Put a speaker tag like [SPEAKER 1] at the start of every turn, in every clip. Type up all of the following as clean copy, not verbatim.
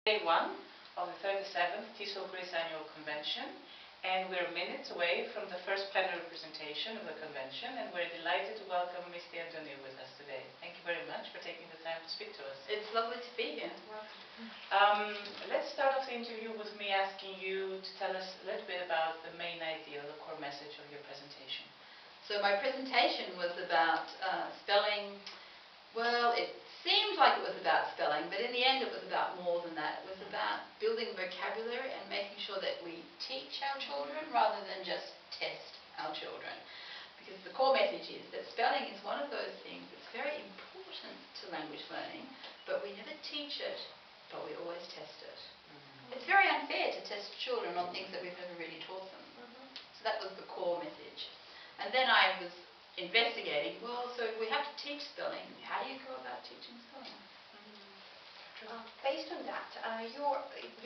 [SPEAKER 1] Day 1 of the 37th TESOL Greece Annual Convention, and we're minutes away from the first plenary presentation of the convention, and we're delighted to welcome Misty Adoniou with us today. Thank you very much for taking the time to speak to us.
[SPEAKER 2] It's lovely to be here.
[SPEAKER 1] Let's start off the interview with me asking you to tell us a little bit about the main idea, the core message of your presentation.
[SPEAKER 2] So my presentation was about spelling. Well, it seemed like it was about spelling, but in the end it was about more than that. It was about building vocabulary and making sure that we teach our children rather than just test our children. Because the core message is that spelling is one of those things that's very important to language learning, but we never teach it, but we always test it. It's very unfair to test children on things that we've never really taught them. So that was the core message. And then I was investigating, well, so if we have to teach spelling, how do you go about teaching spelling?
[SPEAKER 3] Based on that, you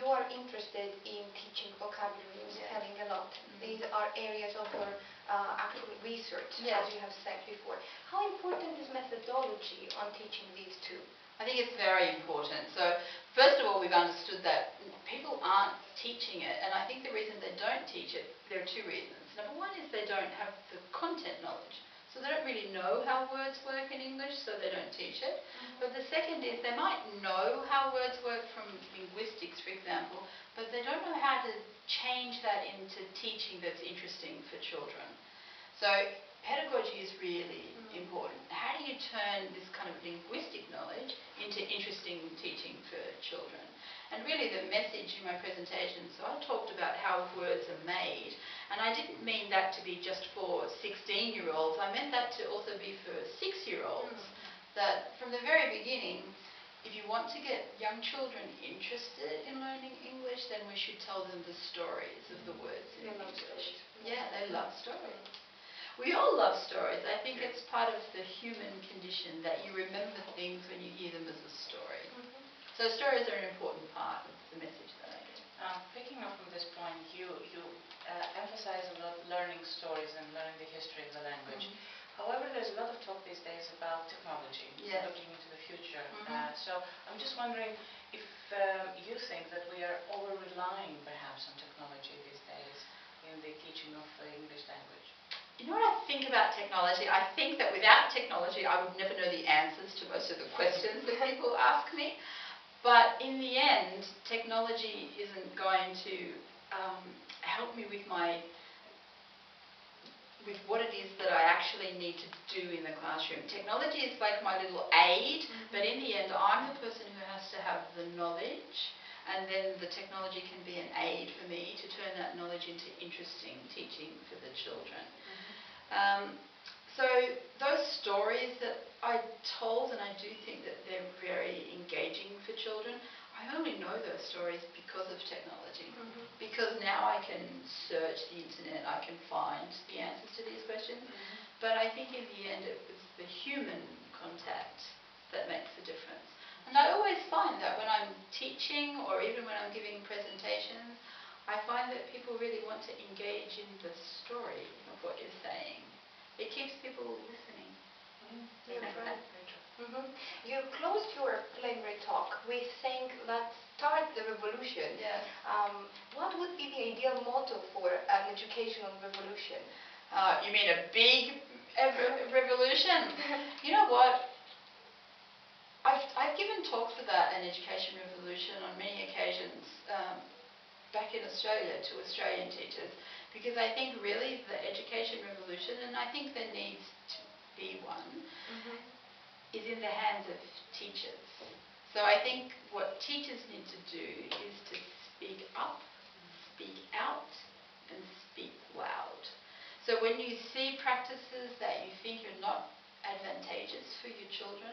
[SPEAKER 3] are interested in teaching vocabulary and spelling a lot. These are areas of your actual research, as you have said before. How important is methodology on teaching these two?
[SPEAKER 2] I think it's very important. So first of all, we've understood that people aren't teaching it, and I think the reason they don't teach it, there are two reasons. Number one is they don't have the content knowledge. So they don't really know how words work in English, so they don't teach it. But the second is they might know how words work from linguistics, for example, but they don't know how to change that into teaching that's interesting for children. So pedagogy is really important. How do you turn this kind of linguistic knowledge into interesting teaching for children? And really the message in my presentation, so I talked about how words are made, and I didn't mean that to be just for 16-year-olds, I meant that to also be for 6-year-olds. That from the very beginning, if you want to get young children interested in learning English, then we should tell them the stories of the words in English. Yeah, they love stories. We all love stories. I think it's part of the human condition that you remember things when you hear them as a story. So stories are an important part of the message that I give.
[SPEAKER 1] Picking up from this point, you emphasize a lot learning stories and learning the history of the language. However, there's a lot of talk these days about technology, looking into the future. So I'm just wondering if you think that we are over-relying perhaps on technology these days in the teaching of the English language.
[SPEAKER 2] You know what I think about technology? I think that without technology, I would never know the answers to most of the questions that people ask me. But in the end, technology isn't going to help me with what it is that I actually need to do in the classroom. Technology is like my little aid, but in the end, I'm the person who has to have the knowledge, and then the technology can be an aid for me to turn that knowledge into interesting teaching for the children. So those stories that I told, and I do think that they're very engaging for children, I only know those stories because of technology. Because now I can search the internet, I can find the answers to these questions. But I think in the end it was the human contact that makes the difference. And I always find that when I'm teaching or even when I'm giving presentations, I find that people really want to engage in the story of what you're saying. It keeps people listening.
[SPEAKER 3] You're right. You closed your plenary talk with saying, let's start the revolution.
[SPEAKER 2] Yes.
[SPEAKER 3] What would be the ideal motto for an educational revolution?
[SPEAKER 2] You mean a big revolution? You know what? I've given talks about an education revolution on many occasions back in Australia to Australian teachers, because I think really the education revolution, and I think there needs to be one, is in the hands of teachers. So I think what teachers need to do is to speak up, speak out, and speak loud. So when you see practices that you think are not advantageous for your children,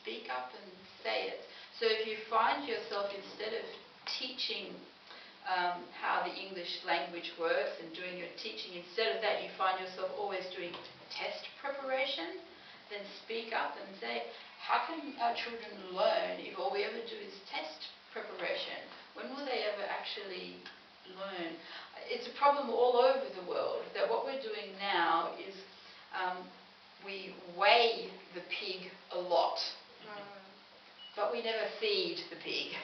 [SPEAKER 2] speak up and say it. So if you find yourself, instead of teaching how the English language works and doing your teaching, instead of that you find yourself always doing test preparation, then speak up and say, how can our children learn if all we ever do is test preparation? When will they ever actually learn? It's a problem all over the world that what we're doing now is we weigh the pig a lot, but we never feed the pig.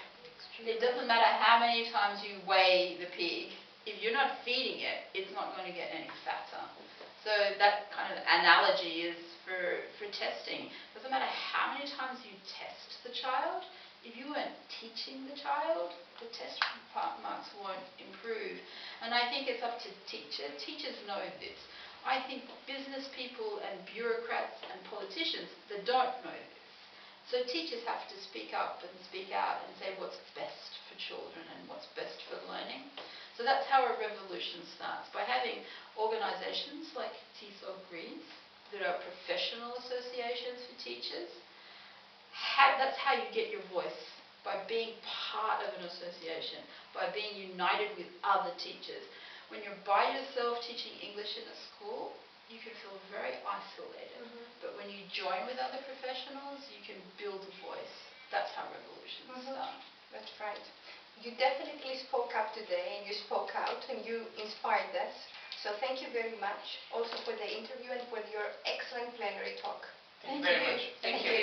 [SPEAKER 2] It doesn't matter how many times you weigh the pig, if you're not feeding it, it's not going to get any fatter. So that kind of analogy is for testing. Doesn't matter how many times you test the child, if you weren't teaching the child, the test marks won't improve. And I think it's up to teachers. Teachers know this. I think business people and bureaucrats and politicians, they don't know this. So teachers have to speak up and speak out and say what's best for children and what's best for learning. So that's how a revolution starts, by having organisations like TESOL Greens that are professional associations for teachers. That's how you get your voice, by being part of an association, by being united with other teachers. When you're by yourself teaching English in a school, you can feel very isolated. But when you join with other professionals, you can build a voice. That's how revolutions start.
[SPEAKER 3] That's right. You definitely spoke up today, and you spoke out, and you inspired us. So thank you very much also for the interview and for your excellent plenary talk.
[SPEAKER 1] Thank you very much. Thank you.